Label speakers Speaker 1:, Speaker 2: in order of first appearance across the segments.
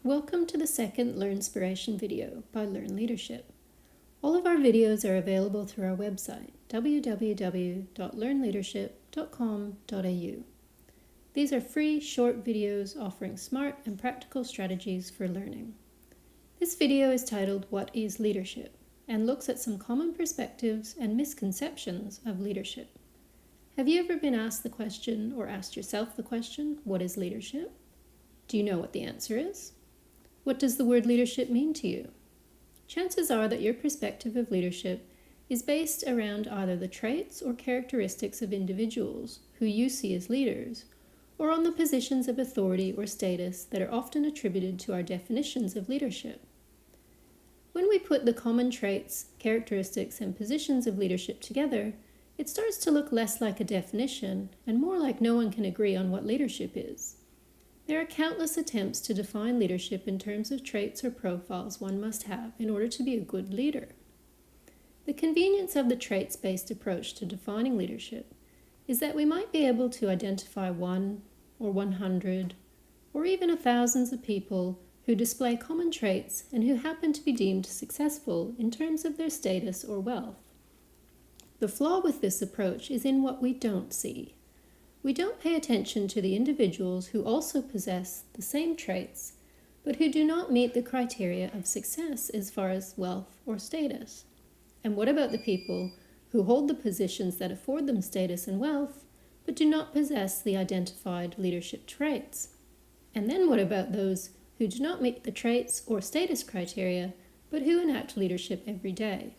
Speaker 1: Welcome to the second Learnspiration video by Learn Leadership. All of our videos are available through our website, www.learnleadership.com.au. These are free, short videos offering smart and practical strategies for learning. This video is titled, "What is Leadership?" and looks at some common perspectives and misconceptions of leadership. Have you ever been asked the question, or asked yourself the question, what is leadership? Do you know what the answer is? What does the word leadership mean to you? Chances are that your perspective of leadership is based around either the traits or characteristics of individuals who you see as leaders, or on the positions of authority or status that are often attributed to our definitions of leadership. When we put the common traits, characteristics, and positions of leadership together, it starts to look less like a definition and more like no one can agree on what leadership is. There are countless attempts to define leadership in terms of traits or profiles one must have in order to be a good leader. The convenience of the traits-based approach to defining leadership is that we might be able to identify 1 or 100 or even thousands of people who display common traits and who happen to be deemed successful in terms of their status or wealth. The flaw with this approach is in what we don't see. We don't pay attention to the individuals who also possess the same traits, but who do not meet the criteria of success as far as wealth or status. And what about the people who hold the positions that afford them status and wealth, but do not possess the identified leadership traits? And then what about those who do not meet the traits or status criteria, but who enact leadership every day?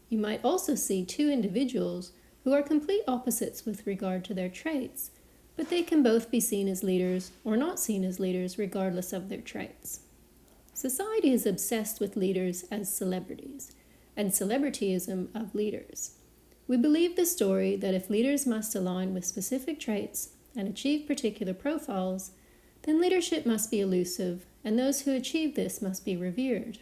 Speaker 1: You might also see two individuals who are complete opposites with regard to their traits, but they can both be seen as leaders or not seen as leaders regardless of their traits. Society is obsessed with leaders as celebrities, and celebrityism of leaders. We believe the story that if leaders must align with specific traits and achieve particular profiles, then leadership must be elusive, and those who achieve this must be revered.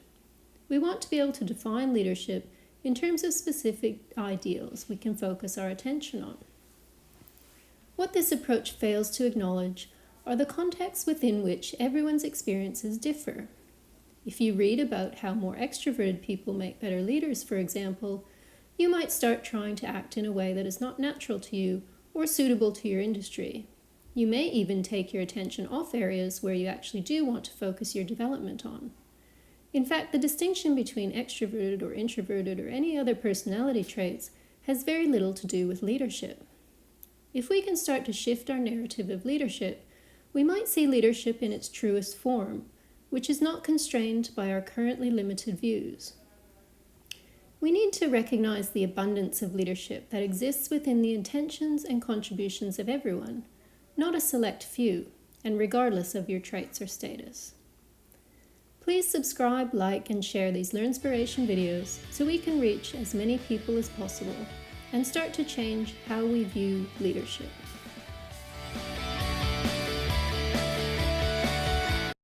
Speaker 1: We want to be able to define leadership in terms of specific ideals we can focus our attention on. What this approach fails to acknowledge are the contexts within which everyone's experiences differ. If you read about how more extroverted people make better leaders, for example, you might start trying to act in a way that is not natural to you or suitable to your industry. You may even take your attention off areas where you actually do want to focus your development on. In fact, the distinction between extroverted or introverted or any other personality traits has very little to do with leadership. If we can start to shift our narrative of leadership, we might see leadership in its truest form, which is not constrained by our currently limited views. We need to recognize the abundance of leadership that exists within the intentions and contributions of everyone, not a select few, and regardless of your traits or status. Please subscribe, like, and share these Learnspiration videos so we can reach as many people as possible and start to change how we view leadership.